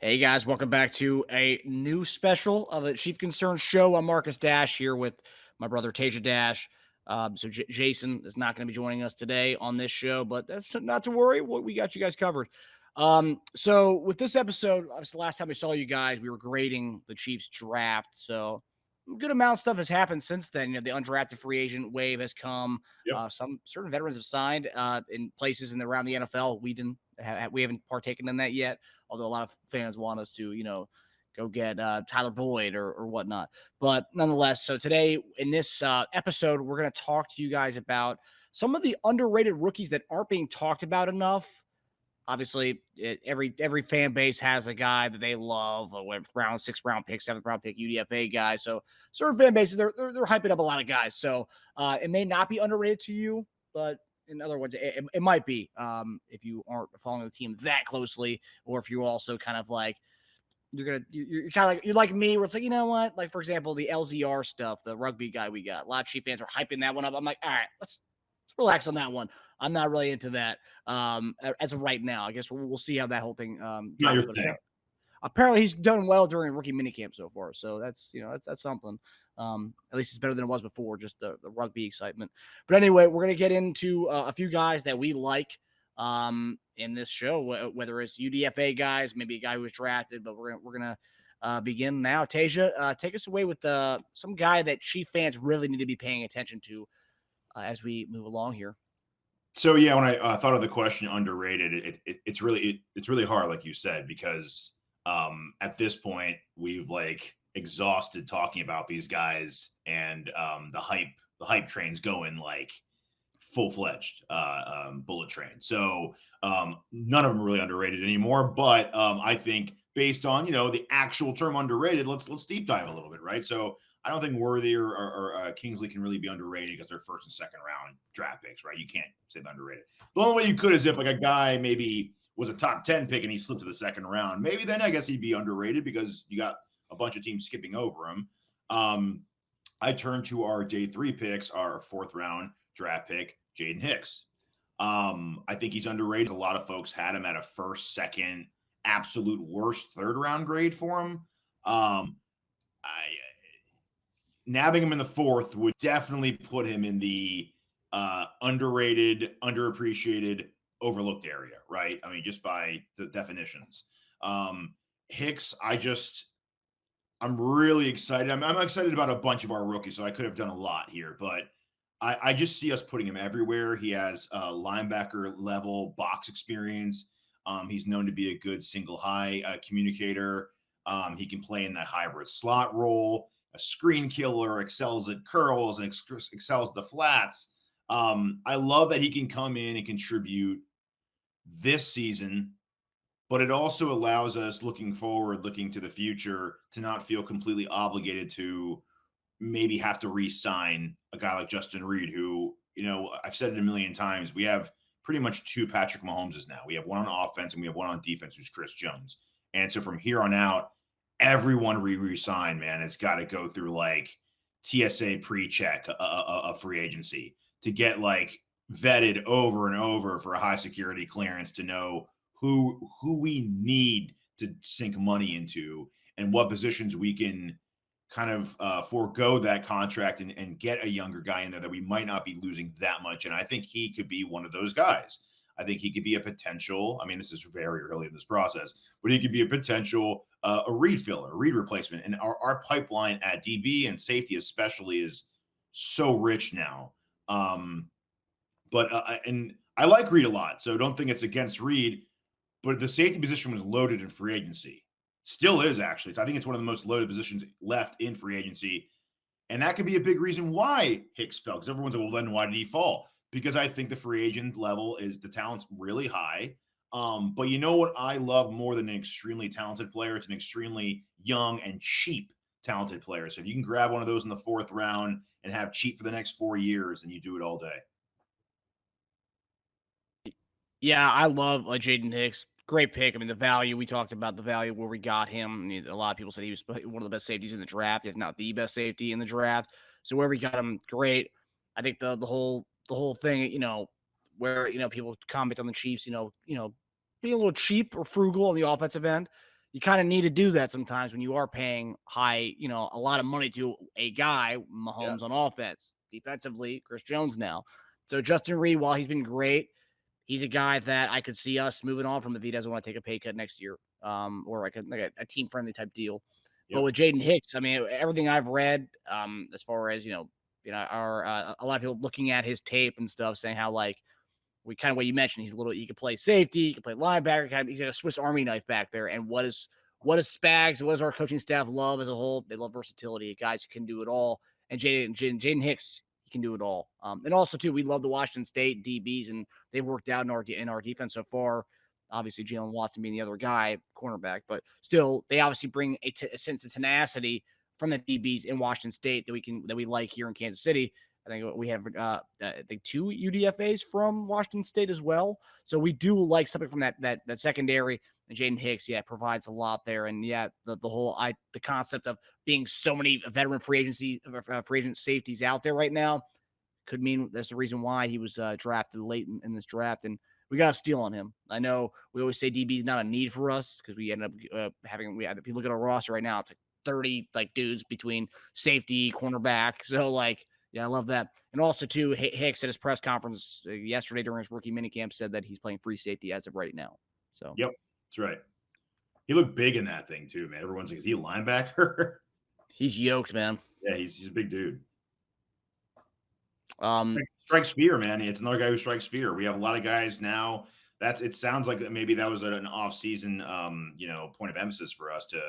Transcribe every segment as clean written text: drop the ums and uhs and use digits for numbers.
Hey guys, welcome back to a new special of the Chief Concern Show. I'm Marcus Dash here with my brother Teja Dash. Jason is not going to be joining us today on this show, but that's not to worry. We got you guys covered. So with this episode, obviously the last time we saw you guys, we were grading the Chiefs draft. So a good amount of stuff has happened since then. The undrafted free agent wave has come. Yep. Some certain veterans have signed in places in around the NFL. We haven't partaken in that yet, although a lot of fans want us to, go get Tyler Boyd or whatnot. But nonetheless, so today in this episode, we're going to talk to you guys about some of the underrated rookies that aren't being talked about enough. Obviously, every fan base has a guy that they love, a round, 6th round pick, 7th round pick, UDFA guy. So certain fan bases, they're hyping up a lot of guys. So it may not be underrated to you, but in other words, it might be if you aren't following the team that closely, or if you also kind of like you're kind of like me, where it's like, you know what, like for example, the LZR stuff, the rugby guy we got. A lot of Chief fans are hyping that one up. I'm like, all right, let's relax on that one. I'm not really into that as of right now. I guess we'll see how that whole thing Not your goes. But thing. apparently he's done well during rookie minicamp so far. So that's that's something. At least it's better than it was before, just the rugby excitement. But anyway, we're gonna get into a few guys that we like in this show, whether it's UDFA guys, maybe a guy who was drafted, but we're gonna begin now. Tasia, take us away with some guy that Chief fans really need to be paying attention to as we move along here. So yeah, when I thought of the question underrated, it's really hard, like you said, because at this point we've like exhausted talking about these guys, and the hype train's going like full fledged bullet train. So none of them are really underrated anymore. But I think based on the actual term underrated, let's deep dive a little bit, right? So I don't think Worthy or Kingsley can really be underrated because they're first and second round draft picks, right? You can't say they're underrated. The only way you could is if like a guy maybe was a top 10 pick and he slipped to the second round. Maybe then I guess he'd be underrated because you got a bunch of teams skipping over him. I turn to our day 3 picks, our 4th round draft pick, Jaden Hicks. I think he's underrated. A lot of folks had him at a first, second, absolute worst 3rd round grade for him. Nabbing him in the 4th would definitely put him in the underrated, underappreciated, overlooked area, right? I mean, just by the definitions. Hicks, I'm really excited. I'm excited about a bunch of our rookies, so I could have done a lot here, but I just see us putting him everywhere. He has linebacker level box experience. He's known to be a good single high communicator. He can play in that hybrid slot role, a screen killer, excels at curls, and excels at the flats. I love that he can come in and contribute this season, but it also allows us looking forward, looking to the future, to not feel completely obligated to maybe have to re-sign a guy like Justin Reed, who, I've said it a million times, we have pretty much 2 Patrick Mahomeses now. We have one on offense and we have one on defense, who's Chris Jones. And so from here on out, everyone re-sign, man, it's got to go through like TSA pre-check, a free agency, to get like vetted over and over for a high security clearance to know who we need to sink money into and what positions we can kind of forego that contract and get a younger guy in there that we might not be losing that much. And I think he could be one of those guys. I think he could be a potential. I mean, this is very early in this process, but he could be a potential a Reed filler, a Reed replacement. And our pipeline at DB and safety especially is so rich now. And I like Reed a lot, so don't think it's against Reed. But the safety position was loaded in free agency. Still is, actually. So I think it's one of the most loaded positions left in free agency. And that could be a big reason why Hicks fell. Because everyone's like, well, then why did he fall? Because I think the free agent level is the talent's really high. But you know what I love more than an extremely talented player? It's an extremely young and cheap talented player. So if you can grab one of those in the 4th round and have cheap for the next 4 years, and you do it all day. Yeah, I love Jaden Hicks. Great pick. I mean, the value, we talked about the value where we got him. I mean, a lot of people said he was one of the best safeties in the draft, if not the best safety in the draft. So where we got him, great. I think the whole thing, where people comment on the Chiefs, being a little cheap or frugal on the offensive end. you kind of need to do that sometimes when you are paying high, a lot of money to a guy, Mahomes on offense. Defensively, Chris Jones now. So Justin Reed, while he's been great, he's a guy that I could see us moving on from if he doesn't want to take a pay cut next year, or like a team-friendly type deal. But with Jaden Hicks, I mean, everything I've read, as far as, are a lot of people looking at his tape and stuff saying how, like, kind of what you mentioned, he can play safety, he can play linebacker, he's like a Swiss Army knife back there. And what is Spags, what does our coaching staff love as a whole? They love versatility, guys who can do it all. And Jaden Hicks, he can do it all. And also too, we love the Washington State DBs, and they've worked out in our defense so far. Obviously, Jalen Watson being the other guy, cornerback, but still, they obviously bring a sense of tenacity from the DBs in Washington State that we like here in Kansas City. I think we have I think 2 UDFAs from Washington State as well. So we do like something from that secondary. And Jaden Hicks, provides a lot there. And the concept of being so many veteran free agent safeties out there right now could mean that's the reason why he was drafted late in this draft. And we got a steal on him. I know we always say DB is not a need for us because we end up if you look at our roster right now, it's like 30 dudes between safety, cornerback. So yeah, I love that. And also, too, Hicks at his press conference yesterday during his rookie minicamp said that he's playing free safety as of right now. So yep, that's right. He looked big in that thing too, man. Everyone's like, is he a linebacker? He's yoked, man. Yeah, he's a big dude. Um, strikes fear, man. It's another guy who strikes fear. We have a lot of guys now. It sounds like maybe that was an off-season, point of emphasis for us to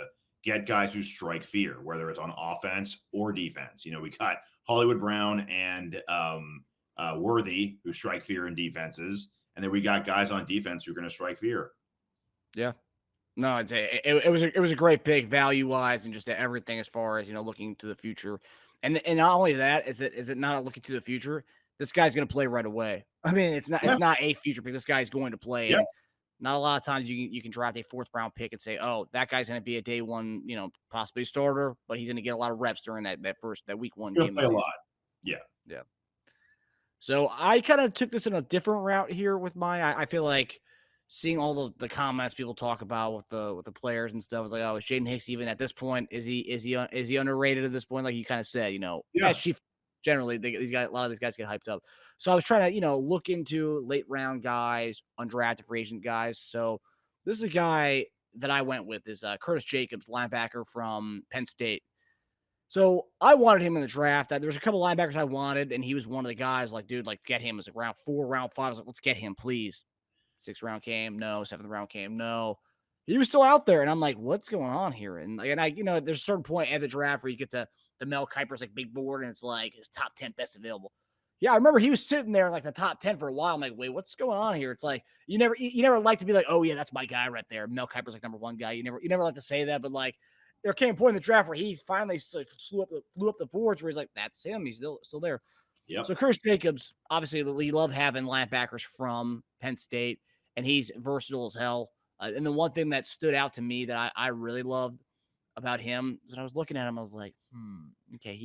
get guys who strike fear, whether it's on offense or defense. We got Hollywood Brown and Worthy who strike fear in defenses, and then we got guys on defense who are going to strike fear. Yeah. No, it was a great pick value wise and just everything as far as looking to the future, and not only that is it not looking to the future. This guy's going to play right away. I mean, it's not a future pick. This guy's going to play. Yeah. And not a lot of times you can draft a 4th round pick and say, oh, that guy's going to be a day one, possibly starter, but he's going to get a lot of reps during that week 1 game. Play a lot. Yeah. Yeah. So I kind of took this in a different route here with mine. I feel like seeing all the comments people talk about with the players and stuff, it's like, oh, is Jaden Hicks even at this point? Is he underrated at this point? Like you kind of said, as Chief, generally a lot of these guys get hyped up. So I was trying to look into late round guys, undrafted free agent guys. So this is a guy that I went with is Curtis Jacobs, linebacker from Penn State. So I wanted him in the draft. There's a couple linebackers I wanted, and he was one of the guys. Like, dude, get him. It was like round 4, round 5. I was like, let's get him, please. 6th round came, no. 7th round came, no. He was still out there, and I'm like, what's going on here? And I, there's a certain point at the draft where you get the Mel Kiper's big board, and it's like his top 10 best available. Yeah, I remember he was sitting there in the top 10 for a while. I'm like, wait, what's going on here? It's like you never like to be like, oh yeah, that's my guy right there. Mel Kiper's number 1 guy. You never like to say that, but there came a point in the draft where he finally flew up the boards where he's like, that's him. He's still there. Yep. So Curtis Jacobs, obviously, we love having linebackers from Penn State, and he's versatile as hell. And the one thing that stood out to me that I really loved about him is that I was looking at him, I was like, okay,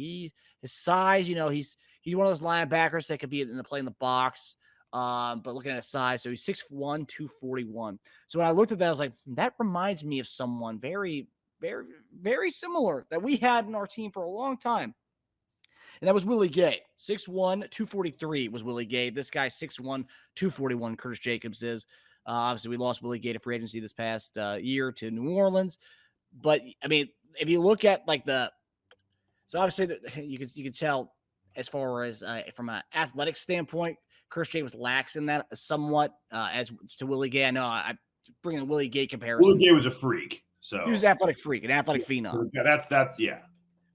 his size, he's one of those linebackers that could be in the box. But looking at his size, so he's 6'1", 241. So when I looked at that, I was like, that reminds me of someone very, very, very similar that we had in our team for a long time. And that was Willie Gay. 6'1", 243 was Willie Gay. This guy, 6'1", 241, Curtis Jacobs is. Obviously, we lost Willie Gay to free agency this past year to New Orleans. But, I mean, if you look at, so obviously you can tell as far as from an athletic standpoint, Curtis Jacobs lacks in that somewhat as to Willie Gay. I know I bring in the Willie Gay comparison. Willie Gay was a freak. So he was an athletic freak, an athletic phenom. Yeah, that's yeah.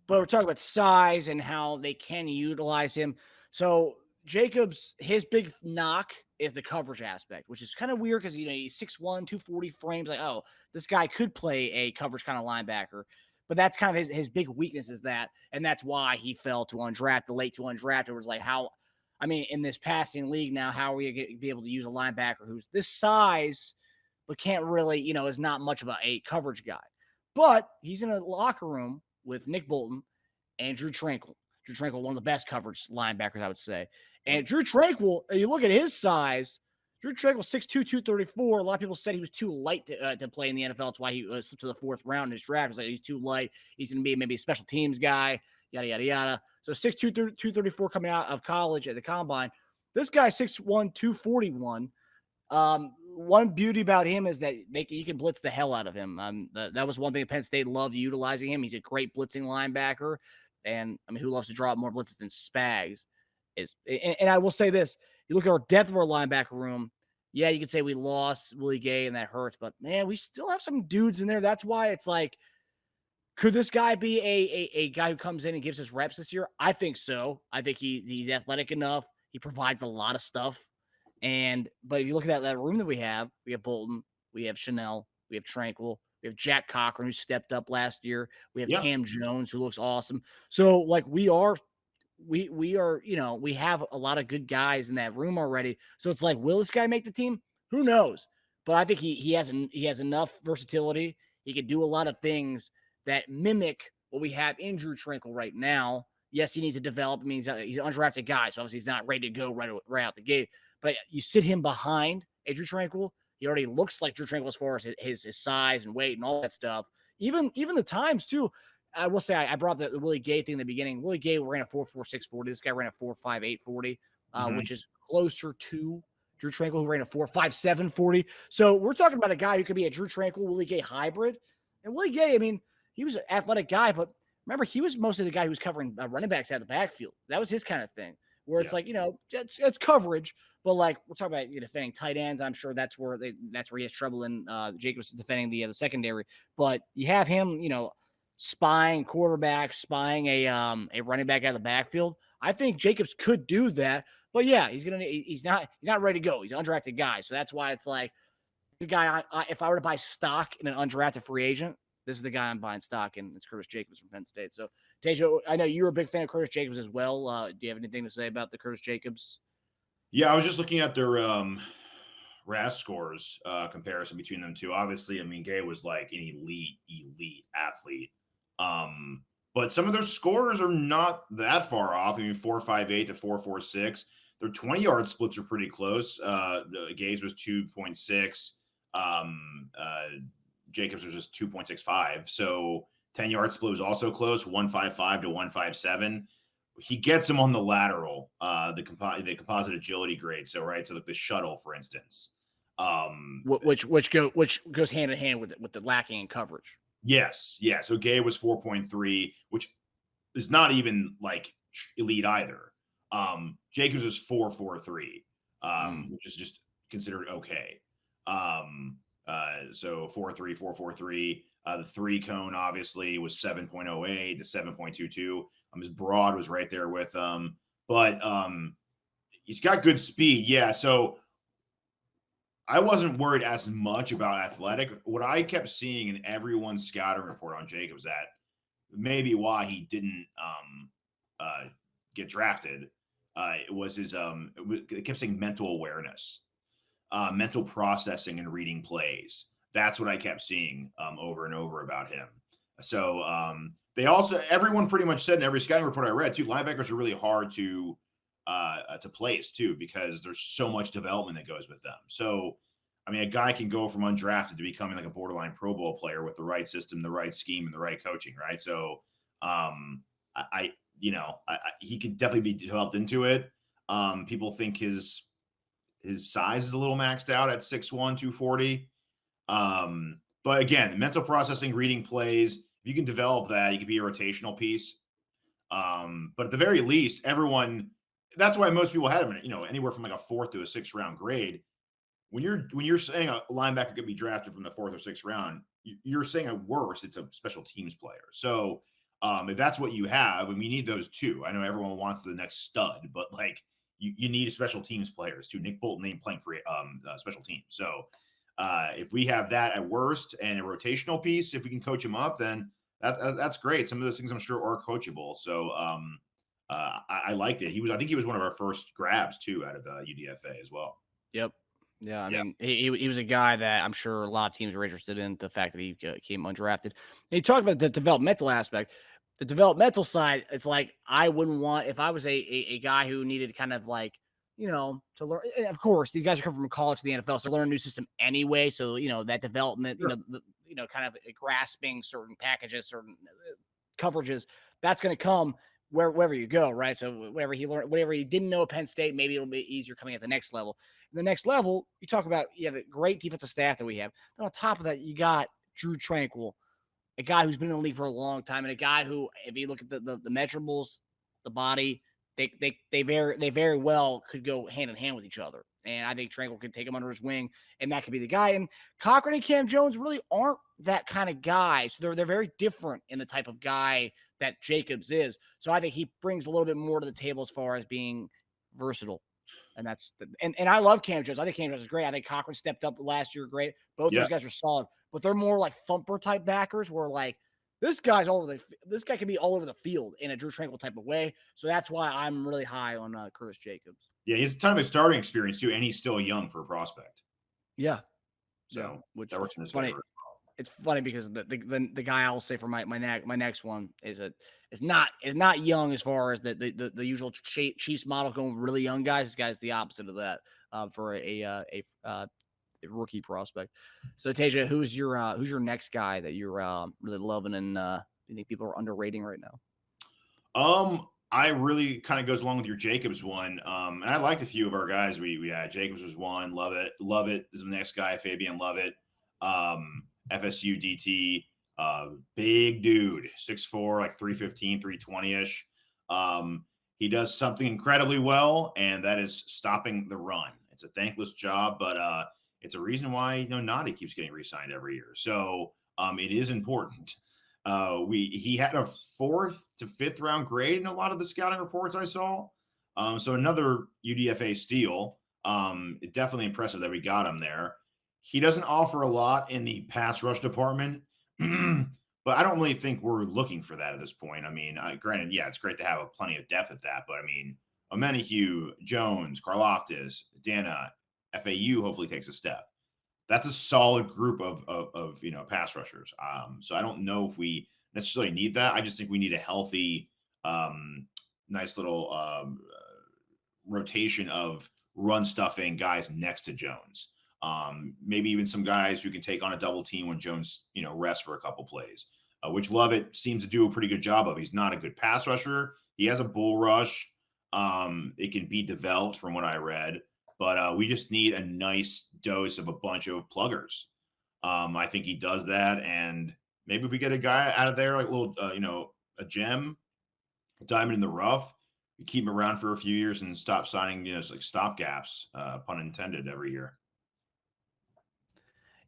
But we're talking about size and how they can utilize him. So Jacobs, his big knock is the coverage aspect, which is kind of weird because he's 6'1", 240 frames. Like, oh, this guy could play a coverage kind of linebacker. But that's kind of his big weakness is that, and that's why he fell to undrafted, late to undrafted. It was like in this passing league now, how are we going to be able to use a linebacker who's this size but can't really, is not much of a coverage guy. But he's in a locker room with Nick Bolton and Drew Tranquill. Drew Tranquill, one of the best coverage linebackers, I would say. And Drew Tranquill, you look at his size, Drue Tranquill, 6'2", 234. A lot of people said he was too light to play in the NFL. That's why he slipped to the 4th round in his draft. It's like he's too light. He's going to be maybe a special teams guy, yada, yada, yada. So 6'2", 234 coming out of college at the combine. This guy, 6'1", 241. One beauty about him is that you can blitz the hell out of him. That was one thing Penn State loved utilizing him. He's a great blitzing linebacker. And I mean, who loves to draw up more blitzes than Spags? And I will say this. You look at our depth of our linebacker room. Yeah, you could say we lost Willie Gay and that hurts, but man, we still have some dudes in there. That's why it's like, could this guy be a guy who comes in and gives us reps this year? I think so. I think he's athletic enough. He provides a lot of stuff. But if you look at that room that we have Bolton, we have Chanel, we have Tranquill, we have Jack Cochran, who stepped up last year. We have Cam Jones, who looks awesome. So like we are, we have a lot of good guys in that room already. So it's like, will this guy make the team? Who knows? But I think he has enough versatility. He can do a lot of things that mimic what we have in Drue Tranquill right now. Yes, he needs to develop. I mean, he's an undrafted guy, so obviously he's not ready to go right out the gate. But you sit him behind Drue Tranquill, he already looks like Drue Tranquill as far as his size and weight and all that stuff. Even the times too. I will say I brought up the Willie Gay thing in the beginning. Willie Gay ran a 4.46 40. This guy ran a 4.58 40, which is closer to Drue Tranquill, who ran a 4.57 40. So we're talking about a guy who could be a Drue Tranquill, Willie Gay hybrid. And Willie Gay, I mean, he was an athletic guy, but remember, he was mostly the guy who was covering running backs out of the backfield. That was his kind of thing, where it's like, it's coverage, but like we're talking about defending tight ends. I'm sure that's where he has trouble in Jacobs defending the secondary. But you have him, spying quarterback, spying a running back out of the backfield. I think Jacobs could do that, but yeah, he's not ready to go. He's an undrafted guy, so that's why it's like the guy. If I were to buy stock in an undrafted free agent, this is the guy I'm buying stock in. It's Curtis Jacobs from Penn State. So Teja, I know you're a big fan of Curtis Jacobs as well. Do you have anything to say about the Curtis Jacobs? Yeah, I was just looking at their RAS scores comparison between them two. Obviously, I mean, Gay was like an elite athlete. But some of their scores are not that far off. I mean, 4.58 to 4.46. Their 20-yard splits are pretty close. Gay's was 2.6. Jacobs was just 2.65. So 10-yard split was also close, 1.55 to 1.57. He gets him on the lateral, the composite agility grade. So like the shuttle, for instance, which goes hand in hand with the lacking in coverage. Yes, yeah. So Gay was 4.3, which is not even like elite either. Jacobs was 4.43, which is just considered okay. So 4.3, 4.43. The 3 cone obviously was 7.08 to 7.22. His broad was right there with him, but he's got good speed. Yeah, so I wasn't worried as much about athletic. What I kept seeing in everyone's scouting report on Jacobs, that maybe why he didn't get drafted, it was his it kept saying mental awareness, mental processing and reading plays. That's what I kept seeing over and over about him. So everyone pretty much said in every scouting report I read too, linebackers are really hard to place too, because there's so much development that goes with them. So, I mean, a guy can go from undrafted to becoming like a borderline Pro Bowl player with the right system, the right scheme, and the right coaching, right? So, he could definitely be developed into it. People think his size is a little maxed out at 6'1", 240. But again, mental processing, reading plays, if you can develop that, you can be a rotational piece. But at the very least, that's why most people had him, anywhere from like a 4th to a 6th round grade. When you're saying a linebacker could be drafted from the 4th or 6th round, you're saying at worst, it's a special teams player. So if that's what you have, and we need those too. I know everyone wants the next stud, but like you need special teams players too. Nick Bolton ain't playing for special teams. So if we have that at worst and a rotational piece, if we can coach him up, then that's great. Some of those things I'm sure are coachable. So I liked it. I think he was one of our first grabs too out of UDFA as well. Yep. Yeah, I mean, he was a guy that I'm sure a lot of teams were interested in, the fact that he came undrafted. And he talked about the developmental aspect. The developmental side, it's like I wouldn't want, if I was a guy who needed kind of like, to learn. And of course, these guys are coming from college to the NFL, so learn a new system anyway. So, that development, Sure. kind of grasping certain packages, certain coverages, that's going to come wherever you go, right? So whatever he learned, whatever he didn't know at Penn State, maybe it'll be easier coming at the next level. And the next level, you talk about, you have a great defensive staff that we have. Then on top of that, you got Drew Tranquil, a guy who's been in the league for a long time, and a guy who, if you look at the measurables, the body, they very well could go hand in hand with each other. And I think Tranquil could take him under his wing, and that could be the guy. And Cochran and Cam Jones really aren't that kind of guy. So they're very different in the type of guy that Jacobs is. So I think he brings a little bit more to the table as far as being versatile. And and I love Cam Jones. I think Cam Jones is great. I think Cochran stepped up last year great. Both Yeah. those guys are solid, but they're more like thumper type backers where like this guy can be all over the field in a Drew Tranquil type of way. So that's why I'm really high on Curtis Jacobs. Yeah, he has a ton of his starting experience too, and he's still young for a prospect. Yeah. So which that works in his funny. favor as well. It's funny because the guy I'll say for my next one is not young as far as the usual Chiefs model going really young guys. This guy's the opposite of that for a rookie prospect. So Teja, who's your next guy that you're really loving and you think people are underrating right now? I really kind of goes along with your Jacobs one. And I liked a few of our guys. We had Jacobs was one. Lovett is the next guy. Fabian Lovett, FSU DT, big dude, 6'4", like 315, 320 ish. He does something incredibly well, and that is stopping the run. It's a thankless job, but it's a reason why Nadi keeps getting re-signed every year. So it is important. He had a 4th to 5th round grade in a lot of the scouting reports I saw. So another UDFA steal. Definitely impressive that we got him there. He doesn't offer a lot in the pass rush department, but I don't really think we're looking for that at this point. I mean, granted, yeah, it's great to have plenty of depth at that, but I mean, Omenihu, Jones, Karlaftis, Dana, FAU hopefully takes a step. That's a solid group of pass rushers. So I don't know if we necessarily need that. I just think we need a healthy, nice little rotation of run stuffing guys next to Jones. Maybe even some guys who can take on a double team when Jones, rests for a couple plays, which Lovett seems to do a pretty good job of. He's not a good pass rusher. He has a bull rush. It can be developed from what I read. But we just need a nice dose of a bunch of pluggers. I think he does that. And maybe if we get a guy out of there, like a little, a gem, a diamond in the rough, we keep him around for a few years and stop signing, like stopgaps, pun intended, every year.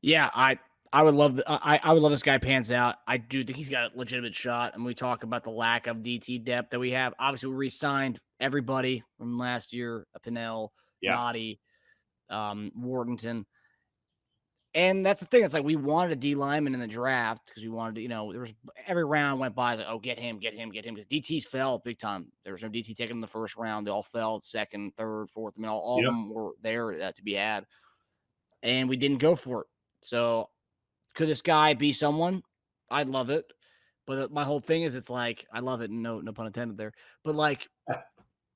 Yeah, I would love I would love this guy pans out. I do think he's got a legitimate shot. And we talk about the lack of DT depth that we have. Obviously, we re-signed everybody from last year, Pinnell, Nadi, Wardenton. And that's the thing. It's like we wanted a D lineman in the draft because we wanted to, there was every round went by. Like, oh, get him. Because DTs fell big time. There was no DT taken in the first round. They all fell second, third, fourth. I mean, all of them were there to be had. And we didn't go for it. So could this guy be someone? I'd love it. But my whole thing is, it's like, I love it. No pun intended there. But like,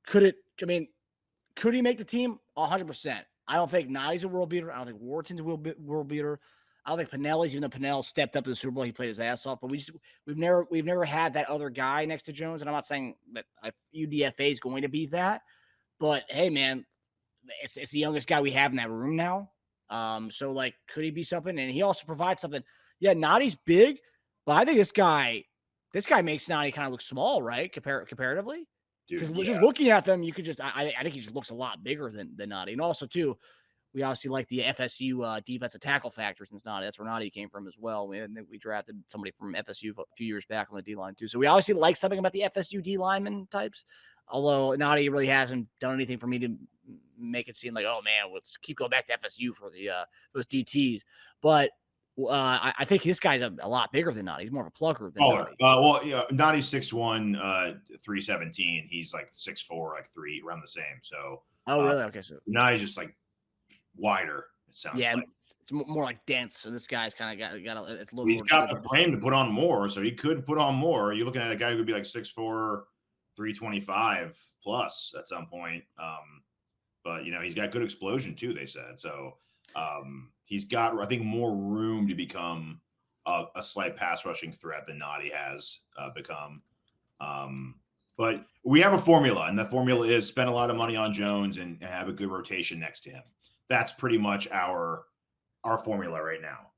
could he make the team? 100%. I don't think Nadi's a world beater. I don't think Wharton's a world beater. I don't think Pinelli's, even though Pinnell stepped up to the Super Bowl, he played his ass off. But we've never had that other guy next to Jones. And I'm not saying that UDFA is going to be that. But hey, man, it's the youngest guy we have in that room now. So like, could he be something? And he also provides something. Yeah, Nadi's big, but I think this guy makes Nadi kind of look small, right? Comparatively. Because just looking at them, you could just I think he just looks a lot bigger than Nadi. And also too, we obviously like the FSU defensive tackle factor since Nadi. That's where Nadi came from as well. We drafted somebody from FSU a few years back on the D line too. So we obviously like something about the FSU D lineman types. Although Nadi really hasn't done anything for me to make it seem like, oh man, let's keep going back to FSU for the those DTs. But I think this guy's a lot bigger than Nadi. He's more of a plugger than Nadi. Nadi's 6'1", 317. He's like 6'4", like 3, around the same. So. Oh, really? Okay, so Nadi's just like wider. It sounds like. It's more like dense. And this guy's kind of got it's a little. He's got the frame to put on more, so he could put on more. You're looking at a guy who would be like 6'4", 325 plus at some point. but he's got good explosion too, they said. So he's got, I think, more room to become a slight pass rushing threat than Noddy has become. But we have a formula, and the formula is spend a lot of money on Jones and have a good rotation next to him. That's pretty much our formula right now.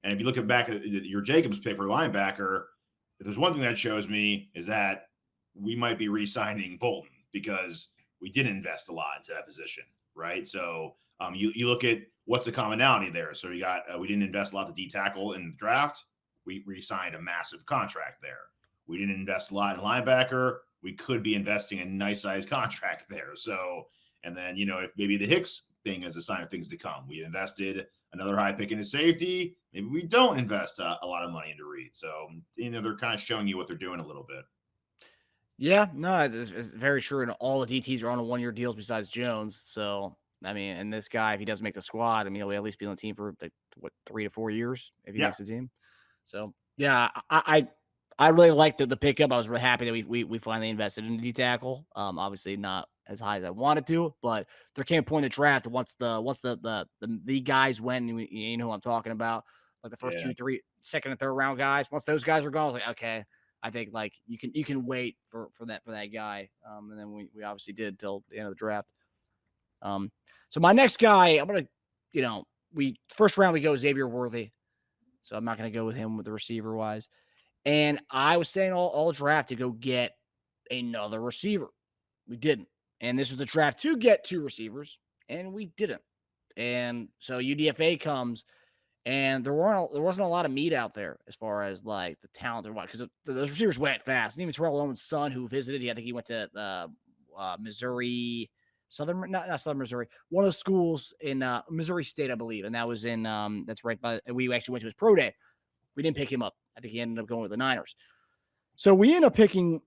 And if you look back at your Jacobs pick for linebacker, if there's one thing that shows me is that we might be re-signing Bolton because we didn't invest a lot into that position, right? So you look at what's the commonality there. So you got we didn't invest a lot to D tackle in the draft. We re-signed a massive contract there. We didn't invest a lot in linebacker. We could be investing a nice size contract there. So, and then, if maybe the Hicks thing is a sign of things to come. We invested another high pick into safety. Maybe we don't invest a lot of money into Reed. So, they're kind of showing you what they're doing a little bit. Yeah, no, it's very true. And all the DTs are on a 1-year deals besides Jones. So, I mean, and this guy, if he doesn't make the squad, I mean, he'll at least be on the team for 3 to 4 years if he makes the team. So, yeah, I really liked the pickup. I was really happy that we finally invested in the D tackle. Obviously not as high as I wanted to, but there came a point in the draft once the guys went, and you know who I'm talking about, like the first 2, 3, second and third round guys. Once those guys are gone, I was like, okay, I think like you can wait for that guy. And then we obviously did till the end of the draft. So my next guy, I'm gonna, first round we go Xavier Worthy. So I'm not gonna go with him with the receiver wise. And I was saying all draft to go get another receiver. We didn't. And this was the draft to get 2 receivers, and we didn't. And so UDFA comes, and there wasn't a lot of meat out there as far as like the talent or what, because those receivers went fast. And even Terrell Owens' son, who visited, I think he went to Missouri, not Southern Missouri, one of the schools in Missouri State, I believe, and that was in that's right by. We actually went to his pro day. We didn't pick him up. I think he ended up going with the Niners. So we end up picking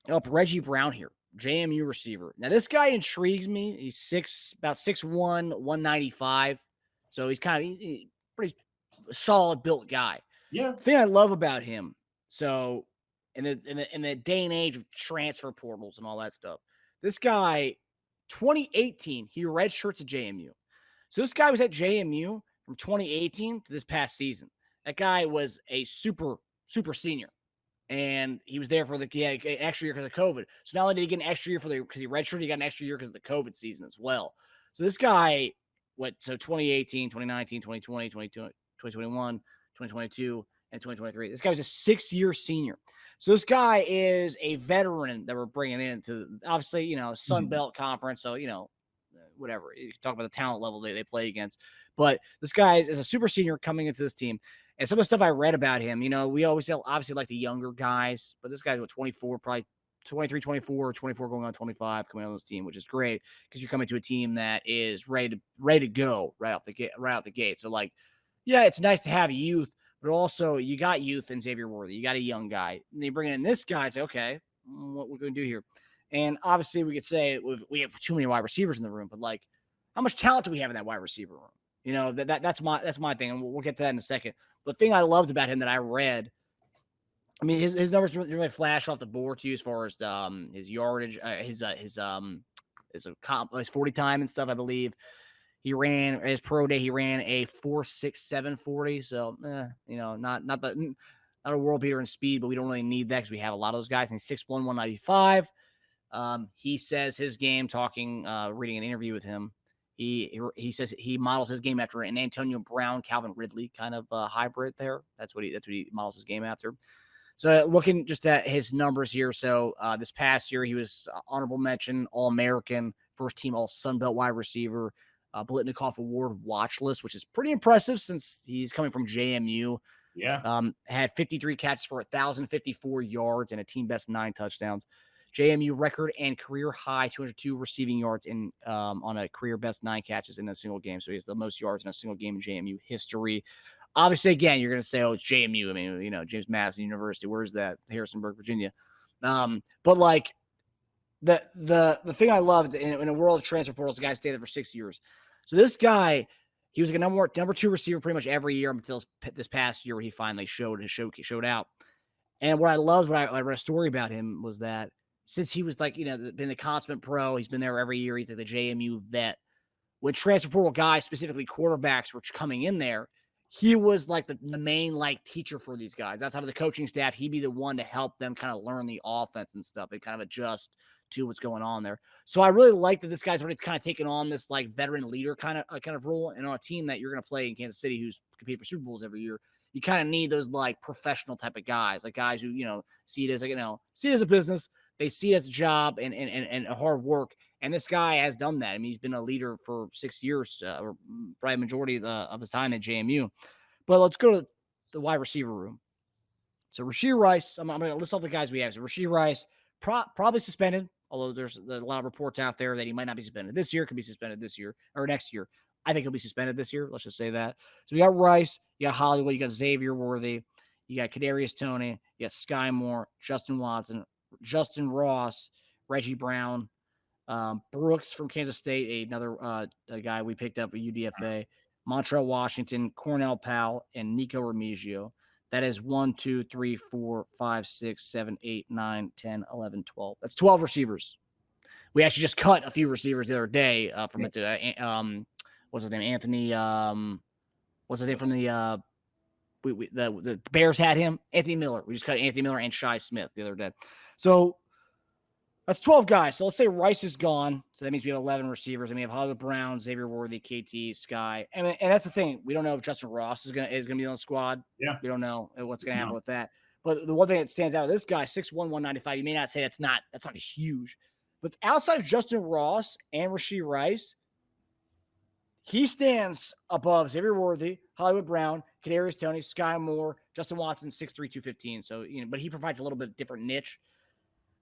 up Reggie Brown here, JMU receiver. Now, this guy intrigues me. He's about 6'1", 195. So he's he's pretty solid built guy. Yeah. The thing I love about him, so in the day and age of transfer portals and all that stuff, this guy, 2018, he redshirts at JMU. So this guy was at JMU from 2018 to this past season. That guy was a super senior, and he was there for an extra year because of COVID. So not only did he get an extra year because he redshirted, he got an extra year because of the COVID season as well. So this guy, 2018, 2019, 2020, 2021, 2022, and 2023. This guy was a 6-year senior. So this guy is a veteran that we're bringing in to, obviously, Sun Belt Conference. So, whatever. You can talk about the talent level they play against. But this guy is a super senior coming into this team. And some of the stuff I read about him, we always obviously like the younger guys, but this guy's 24, probably 23, 24 going on 25 coming on this team, which is great because you're coming to a team that is ready to go right out the gate. So yeah, it's nice to have youth, but also you got youth in Xavier Worthy. You got a young guy. And they bring in this guy. It's like, okay, what we're going to do here. And obviously we could say we have too many wide receivers in the room, but how much talent do we have in that wide receiver room? That's my thing. And we'll get to that in a second. The thing I loved about him that I read, I mean, his numbers really flash off the board to you as far as his yardage, his 40 time and stuff. I believe he ran his pro day. He ran a 4.67 40. So, not a world beater in speed, but we don't really need that because we have a lot of those guys. And he's 6'1", 195. He says his game. Reading an interview with him. He says he models his game after an Antonio Brown, Calvin Ridley kind of hybrid there. That's what he models his game after. So looking just at his numbers here. So this past year, he was honorable mention, All-American, first team All Sun Belt wide receiver, Blitnikoff Award watch list, which is pretty impressive since he's coming from JMU. Yeah. Had 53 catches for 1,054 yards and a team best 9 touchdowns. JMU record and career high 202 receiving yards on a career best 9 catches in a single game. So he has the most yards in a single game in JMU history. Obviously, again, you're going to say, oh, it's JMU. I mean, James Madison University. Where's that? Harrisonburg, Virginia. But the thing I loved in a world of transfer portals, the guy stayed there for 6 years. So this guy, he was a number 2 receiver pretty much every year until this past year where he finally showed out. And what I loved, when I read a story about him, was that since he was like, been the consummate pro. He's been there every year. He's like the JMU vet. When transfer portal guys, specifically quarterbacks, were coming in there, he was like the main like teacher for these guys. Outside of the coaching staff, he'd be the one to help them kind of learn the offense and stuff and kind of adjust to what's going on there. So I really like that this guy's already kind of taken on this like veteran leader kind of role. And on a team that you're going to play in Kansas City, who's competing for Super Bowls every year, you kind of need those like professional type of guys, like guys who see it as see it as a business. They see it as a job and hard work. And this guy has done that. I mean, he's been a leader for 6 years, or probably a majority of his time at JMU. But let's go to the wide receiver room. So Rashee Rice, I'm going to list all the guys we have. So Rashee Rice, probably suspended, although there's a lot of reports out there that he might not be suspended this year, could be suspended this year or next year. I think he'll be suspended this year. Let's just say that. So we got Rice, you got Hollywood, you got Xavier Worthy, you got Kadarius Toney, you got Sky Moore, Justin Watson, Justin Ross, Reggie Brown, Brooks from Kansas State, another a guy we picked up at UDFA, Montrell Washington, Cornell Powell, and Nico Remigio. That is 1, 2, 3, 4, 5, 6, 7, 8, 9, 10, 11, 12. That's 12 receivers. We actually just cut a few receivers the other day from it to what's his name? Anthony. What's his name from the the Bears had him? Anthony Miller. We just cut Anthony Miller and Shi Smith the other day. So that's 12 guys. So let's say Rice is gone. So that means we have 11 receivers. And we have Hollywood Brown, Xavier Worthy, KT, Sky. And that's the thing. We don't know if Justin Ross is gonna be on the squad. Yeah. We don't know what's going to happen with that. But the one thing that stands out with this guy, 6'1", 195, you may not say that's not huge. But outside of Justin Ross and Rashee Rice, he stands above Xavier Worthy, Hollywood Brown, Kadarius Toney, Sky Moore, Justin Watson, 6'3", 215. So, but he provides a little bit different niche.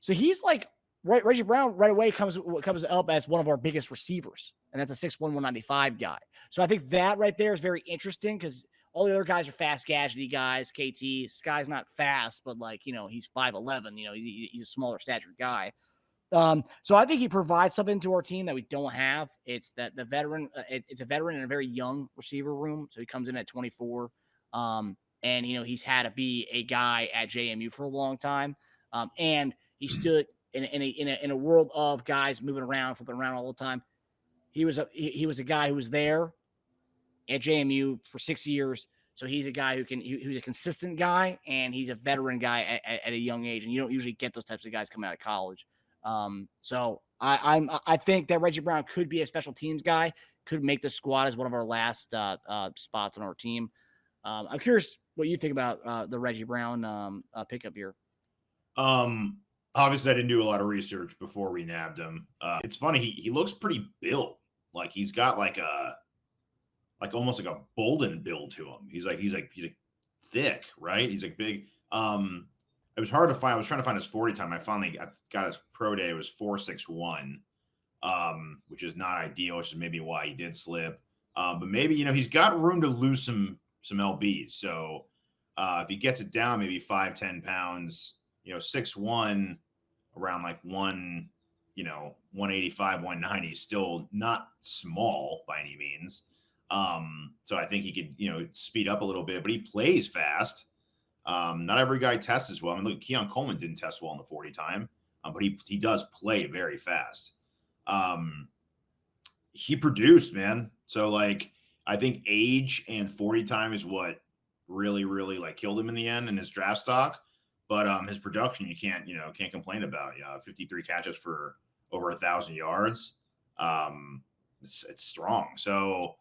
So he's like, Reggie Brown right away comes up as one of our biggest receivers, and that's a 6'1", 195 guy. So I think that right there is very interesting because all the other guys are fast, gadgety guys. KT, Sky's not fast, but he's 5'11". He's a smaller statured guy. So I think he provides something to our team that we don't have. It's that the veteran, it's a veteran in a very young receiver room. So he comes in at 24. And he's had to be a guy at JMU for a long time. And he stood in a world of guys moving around, flipping around all the time. He was a guy who was there at JMU for 6 years. So he's a guy who's a consistent guy, and he's a veteran guy at a young age. And you don't usually get those types of guys coming out of college. So I think that Reggie Brown could be a special teams guy, could make the squad as one of our last spots on our team. I'm curious what you think about the Reggie Brown pickup here. Obviously I didn't do a lot of research before we nabbed him. It's funny, he looks pretty built. Like he's got like almost like a Bolden build to him. He's thick, right? He's like big. It was hard to find. I was trying to find his 40 time. I got his pro day. It was 4.61, which is not ideal, which is maybe why he did slip. But maybe, he's got room to lose some LBs. So if he gets it down, maybe 5-10 pounds, 6'1", around like 185, 190, still not small by any means. So I think he could, speed up a little bit, but he plays fast. Not every guy tests as well. I mean, look, Keon Coleman didn't test well in the 40 time, but he does play very fast. He produced, man. So I think age and 40 time is what really, really killed him in the end in his draft stock. But his production, you can't complain about. 53 catches for over 1,000 yards. It's strong. So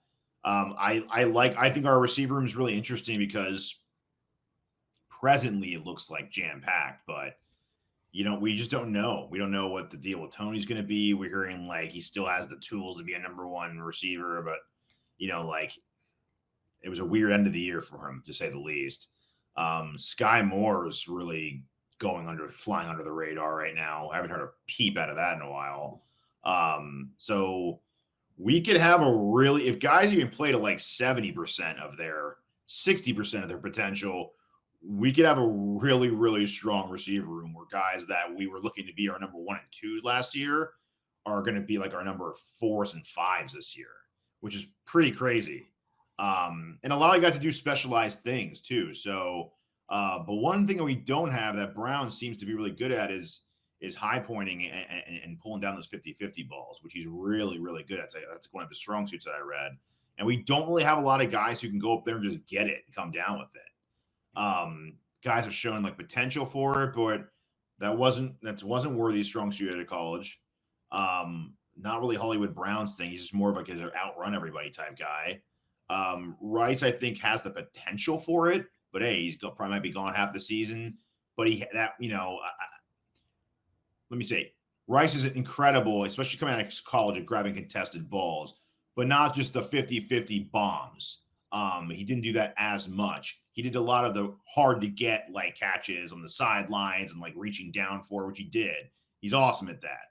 I think our receiver room is really interesting because presently it looks like jam-packed, but we just don't know. We don't know what the deal with Tony's going to be. We're hearing he still has the tools to be a number one receiver, but it was a weird end of the year for him, to say the least. Sky Moore is really flying under the radar right now. I haven't heard a peep out of that in a while. So we could have if guys even play to 70% of their 60% of their potential, we could have a really, really strong receiver room where guys that we were looking to be our number 1 and 2 last year are going to be our number 4s and 5s this year, which is pretty crazy. And a lot of guys to do specialized things too. So, but one thing that we don't have that Brown seems to be really good at is is high pointing and pulling down those 50-50 balls, which he's really, really good at. That's one of his strong suits that I read. And we don't really have a lot of guys who can go up there and just get it and come down with it. Guys have shown like potential for it, but that wasn't Worthy's strong suit out of college. Not really Hollywood Brown's thing. He's just more of like an outrun everybody type guy. Rice, I think, has the potential for it, but hey, he's probably might be gone half the season. But let me say, Rice is incredible, especially coming out of college at grabbing contested balls, but not just the 50-50 bombs. He didn't do that as much. He did a lot of the hard to get like catches on the sidelines and like reaching down for, which he did. He's awesome at that.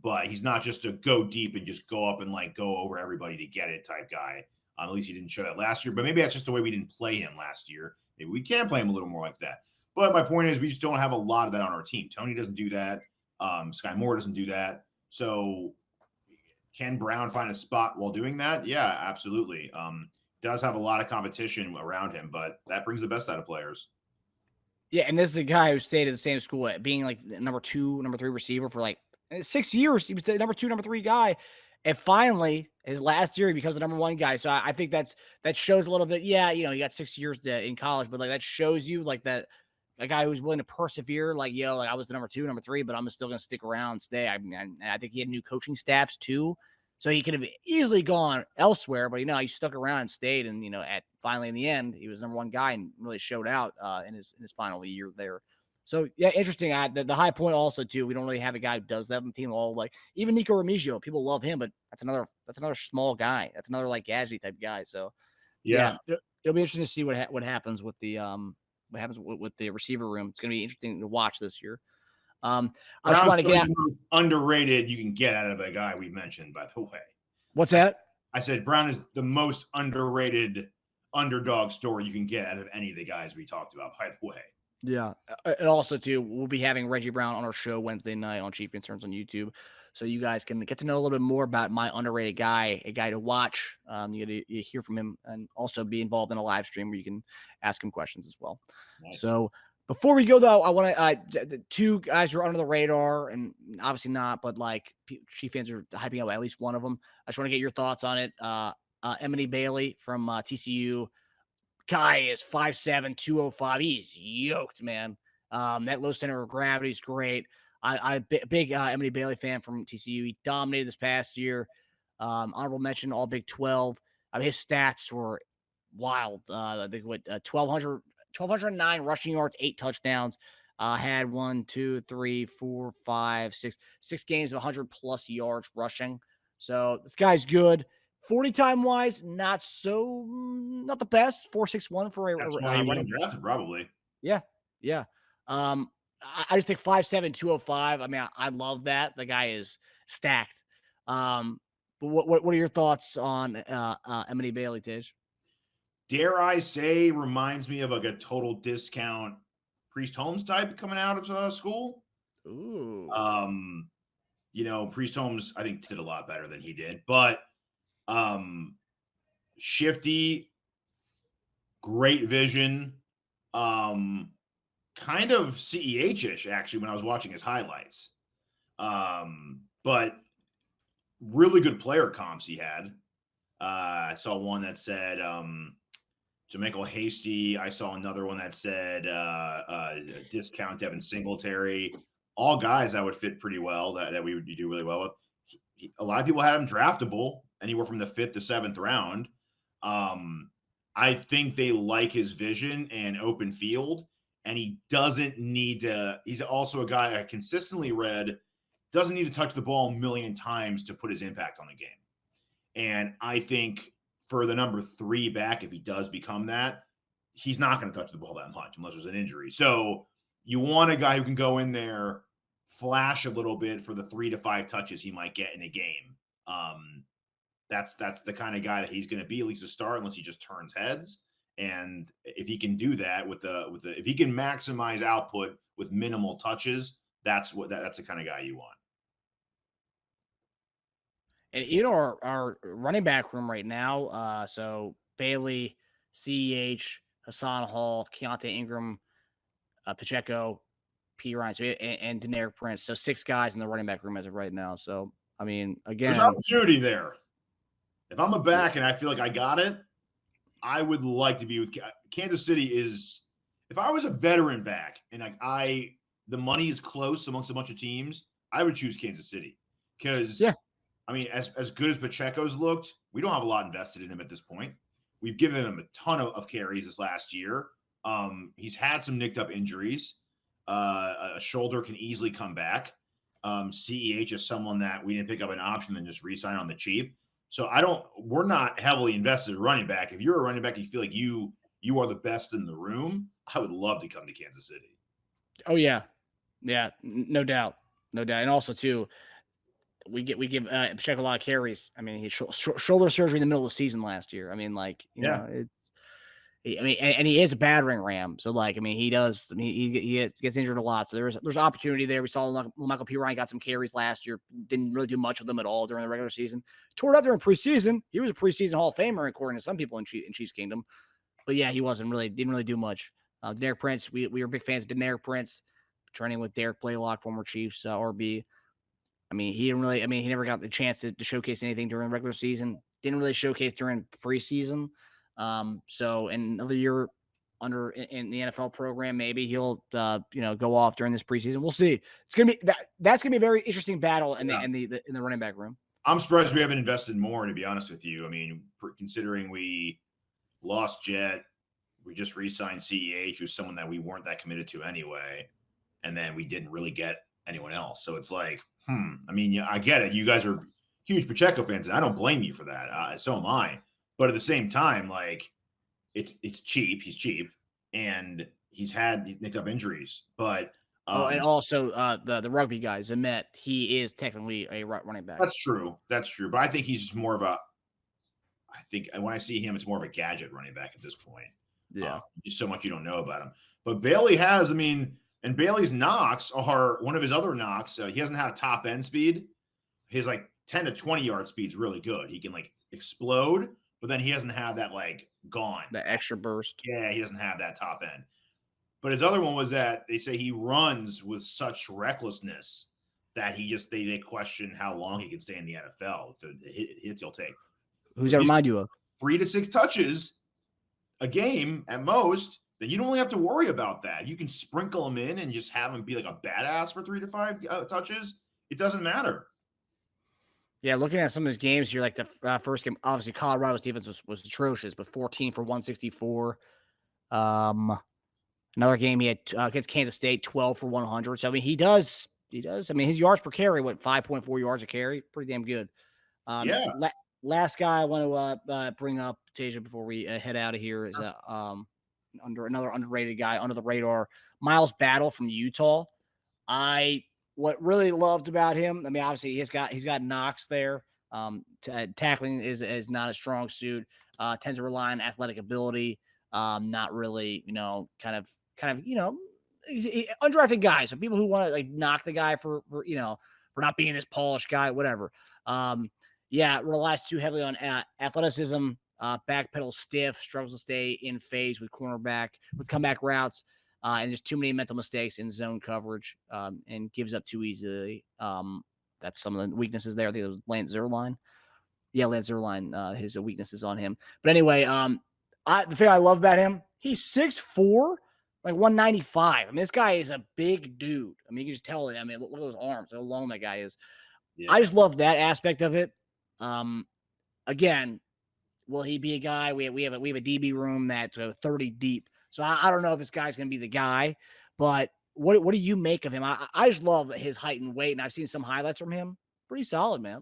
But he's not just a go deep and just go up and like go over everybody to get it type guy. At least he didn't show that last year, but maybe that's just the way we didn't play him last year. Maybe we can play him a little more like that. But my point is we just don't have a lot of that on our team. Tony doesn't do that. Sky Moore doesn't do that. So can Brown find a spot while doing that? Yeah, absolutely. Does have a lot of competition around him, but that brings the best out of players. Yeah, and this is a guy who stayed at the same school, being like the number 2, number 3 receiver for like 6 years. He was the number 2, number 3 guy. And finally, his last year, he becomes the number 1 guy. So I think that shows a little bit. Yeah, you got 6 years in college, but like that shows you like that a guy who's willing to persevere. Like, like I was the number 2, number 3, but I'm still going to stick around and stay. I mean, I think he had new coaching staffs too. So he could have easily gone elsewhere, but he stuck around and stayed. And at finally in the end, he was number 1 guy and really showed out in his final year there. So yeah, interesting. The high point also too. We don't really have a guy who does that on the team. All like even Nico Remigio, people love him, but that's another small guy. That's another like gadget type guy. So yeah, it'll be interesting to see what happens with the with the receiver room. It's going to be interesting to watch this year. I just want to get underrated you can get out of a guy we mentioned, by the way. What's that? I said Brown is the most underrated underdog story you can get out of any of the guys we talked about, by the way. Yeah. And also, too, we'll be having Reggie Brown on our show Wednesday night on Chief Concerns on YouTube. So you guys can get to know a little bit more about my underrated guy, a guy to watch. You get to hear from him and also be involved in a live stream where you can ask him questions as well. Nice. So before we go, though, I want to the 2 guys who are under the radar and obviously not, but like Chief fans are hyping up at least one of them. I just want to get your thoughts on it. Emani Bailey from TCU. Guy is 5'7", 205. He's yoked, man. That low center of gravity is great. I'm big Emani Bailey fan from TCU. He dominated this past year. Honorable mention, all Big 12. His stats were wild. I think 1,209 rushing yards, 8 touchdowns. Had 1, 2, 3, 4, 5, 6 games of 100+ yards rushing. So this guy's good. 40 time wise, not the best. 4.61 for a That's why he wasn't drafted, probably. Yeah. I just think 5'7", 205. I mean, I love that. The guy is stacked. But what are your thoughts on Emani Bailey, Tej? Dare I say, reminds me of like a total discount Priest Holmes type coming out of school. Ooh. Priest Holmes, I think, did a lot better than he did, but shifty, great vision, kind of CEH-ish actually when I was watching his highlights. But really good player comps he had. I saw one that said Jermichael Hasty. I saw another one that said discount Devin Singletary. All guys that would fit pretty well that we would do really well with. A lot of people had him draftable anywhere from the 5th to 7th round. I think they like his vision and open field, and he doesn't need to. He's also a guy I consistently read doesn't need to touch the ball a million times to put his impact on the game. And I think for the number 3 back, if he does become that, he's not going to touch the ball that much unless there's an injury. So you want a guy who can go in there, flash a little bit for the 3 to 5 touches he might get in a game. That's the kind of guy that he's going to be, at least a start, unless he just turns heads. And if he can do that if he can maximize output with minimal touches, that's the kind of guy you want. And our running back room right now, so Bailey, CEH, Hassan Hall, Keontae Ingram, Pacheco, Perine, and Deneric Prince. So 6 guys in the running back room as of right now. So, I mean, again. There's opportunity there. If I'm a back and I feel like I got it, I would like to be with Kansas City. If I was a veteran back and the money is close amongst a bunch of teams, I would choose Kansas City because, I mean, as good as Pacheco's looked, we don't have a lot invested in him at this point. We've given him a ton of carries this last year. He's had some nicked up injuries. A shoulder can easily come back. CEH is someone that we didn't pick up an option and just re-sign on the cheap. So we're not heavily invested in running back. If you're a running back, you feel like you are the best in the room, I would love to come to Kansas City. Oh yeah. Yeah, no doubt. No doubt. And also too, we give Pacheco a lot of carries. I mean, he shoulder surgery in the middle of the season last year. I mean, like, you know, and he is a battering ram. So, like, I mean, he does. I mean, he gets injured a lot. So there's opportunity there. We saw Michael Perine got some carries last year. Didn't really do much of them at all during the regular season. Tore it up during preseason. He was a preseason Hall of Famer, according to some people in Chiefs Kingdom. But yeah, he didn't really do much. Deneric Prince, we were big fans of Deneric Prince, training with Derek Blaylock, former Chiefs RB. I mean, he never got the chance to showcase anything during the regular season. Didn't really showcase during preseason. So in another year in the NFL program, maybe he'll go off during this preseason. We'll see. It's gonna be that's gonna be a very interesting battle in the running back room. I'm surprised we haven't invested more, to be honest with you. I mean, considering we lost Jet, we just re-signed CEH, who's someone that we weren't that committed to anyway, and then we didn't really get anyone else. So it's like, I mean, yeah, I get it. You guys are huge Pacheco fans, and I don't blame you for that. So am I. But at the same time, like, it's cheap. He's cheap, and he's had nicked up injuries. But and also the rugby guy, Zemet, he is technically a running back. That's true. But I think he's just more of a. I think when I see him, it's more of a gadget running back at this point. Yeah, just so much you don't know about him. But Bailey has, I mean, and Bailey's knocks are one of his other knocks. He doesn't have top end speed. His like 10 to 20 yard speed's really good. He can like explode, but then he doesn't have that like gone. The extra burst. Yeah, he doesn't have that top end. But his other one was that they say he runs with such recklessness that they question how long he can stay in the NFL. The hits he'll take. Who's that remind you of? 3 to 6 touches a game at most. Then you don't really have to worry about that. You can sprinkle him in and just have him be like a badass for 3 to 5 touches. It doesn't matter. Yeah, looking at some of his games here, like the first game, obviously Colorado's defense was atrocious, but 14 for 164. Another game he had against Kansas State, 12 for 100. So I mean, he does. I mean, his yards per carry, 5.4 yards a carry, pretty damn good. Last guy I want to bring up, Teja, before we head out of here is another underrated guy under the radar, Miles Battle from Utah. What really loved about him, I mean, obviously he's got knocks there. Tackling is not a strong suit. Tends to rely on athletic ability. Not really, kind of, he's undrafted guy. So people who want to like knock the guy for not being this polished guy, whatever. Relies too heavily on athleticism. Backpedal stiff, struggles to stay in phase with comeback routes. And just too many mental mistakes in zone coverage, and gives up too easily. That's some of the weaknesses there. I think it was Lance Zierlein. Yeah, Lance Zierlein, his weaknesses on him. But anyway, the thing I love about him, he's 6'4", like 195. I mean, this guy is a big dude. I mean, you can just tell it. I mean, look at those arms, how long that guy is. Yeah. I just love that aspect of it. Again, will he be a guy? We have a DB room that's 30 deep. So I don't know if this guy's going to be the guy, but what do you make of him? I just love his height and weight, and I've seen some highlights from him. Pretty solid, man.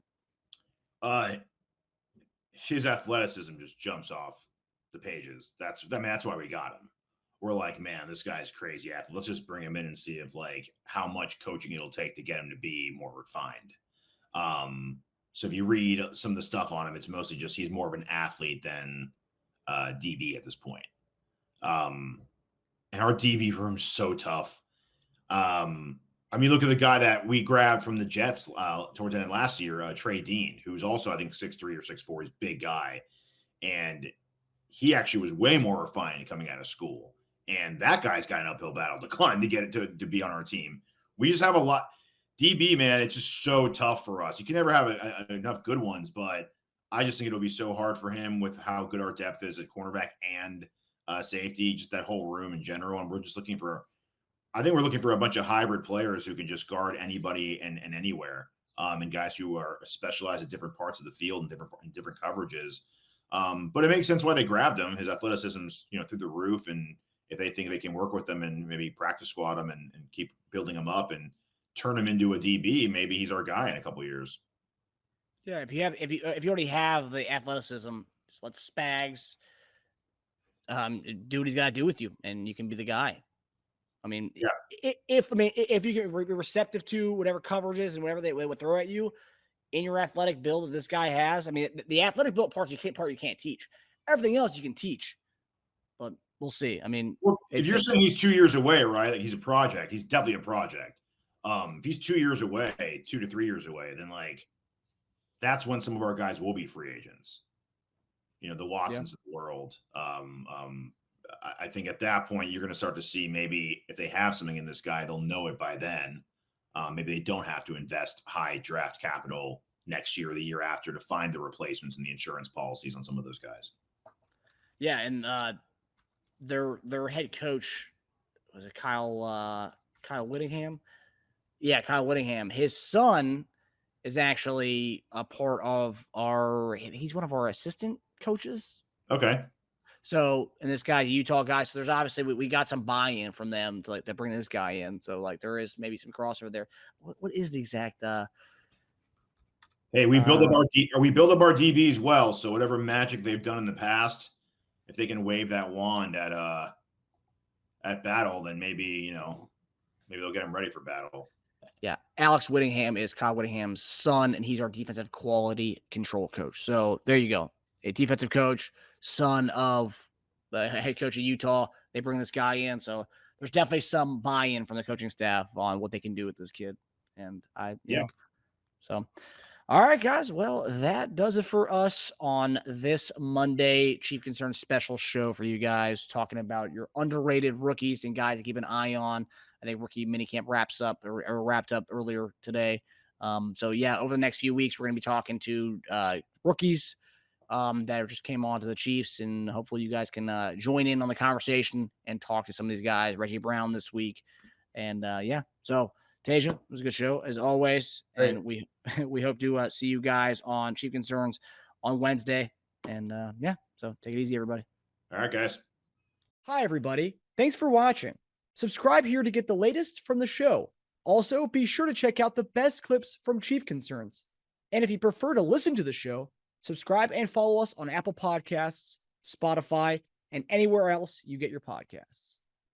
His athleticism just jumps off the pages. That's why we got him. We're like, man, this guy's crazy. Let's just bring him in and see if like how much coaching it'll take to get him to be more refined. So if you read some of the stuff on him, it's mostly just he's more of an athlete than DB at this point. And our DB room's so tough. I mean, look at the guy that we grabbed from the Jets towards the end of last year, Trey Dean, who's also, I think, 6'3" or 6'4". He's a big guy. And he actually was way more refined coming out of school. And that guy's got an uphill battle to climb to get it to be on our team. We just have a lot. DB, man, it's just so tough for us. You can never have enough good ones, but I just think it'll be so hard for him with how good our depth is at cornerback and safety, just that whole room in general. And we're just looking for, I think we're looking for a bunch of hybrid players who can just guard anybody and anywhere, and guys who are specialized at different parts of the field and different coverages. But it makes sense why they grabbed him. His athleticism's, through the roof. And if they think they can work with him and maybe practice squad him and keep building him up and turn him into a DB, maybe he's our guy in a couple of years. Yeah, if you already have the athleticism, just let Spags do what he's got to do with you, and you can be the guy. I mean, if you can be receptive to whatever coverages and whatever they would throw at you in your athletic build that this guy has. I mean, the athletic build part you can't teach. Everything else you can teach, but we'll see. I mean, if you're saying he's 2 years away, right? Like he's a project. He's definitely a project. If he's 2 years away, 2 to 3 years away, then like that's when some of our guys will be free agents. The Watsons of the world. I think at that point you're going to start to see maybe if they have something in this guy, they'll know it by then. Maybe they don't have to invest high draft capital next year or the year after to find the replacements in the insurance policies on some of those guys. Yeah, and their head coach was it Kyle Whittingham? Yeah, Kyle Whittingham. His son is actually a part of he's one of our assistant coaches. Okay. So, and this guy's a Utah guy. So there's obviously, we got some buy-in from them to bring this guy in. So like there is maybe some crossover there. What is the exact, hey, we build up our DBs well. So whatever magic they've done in the past, if they can wave that wand at battle, then maybe they'll get them ready for battle. Yeah. Alex Whittingham is Kyle Whittingham's son, and he's our defensive quality control coach. So there you go. A defensive coach, son of the head coach of Utah. They bring this guy in. So there's definitely some buy-in from the coaching staff on what they can do with this kid. And so, all right, guys. Well, that does it for us on this Monday Chief Concern special show for you guys, talking about your underrated rookies and guys to keep an eye on. I think rookie minicamp wrapped up earlier today. So yeah, over the next few weeks, we're going to be talking to rookies that just came on to the Chiefs, and hopefully you guys can join in on the conversation and talk to some of these guys. Reggie Brown this week, and so Teja, it was a good show as always, Great. and we hope to see you guys on Chief Concerns on Wednesday, and so take it easy, everybody. All right, guys. Hi, everybody. Thanks for watching. Subscribe here to get the latest from the show. Also, be sure to check out the best clips from Chief Concerns. And if you prefer to listen to the show, subscribe and follow us on Apple Podcasts, Spotify, and anywhere else you get your podcasts.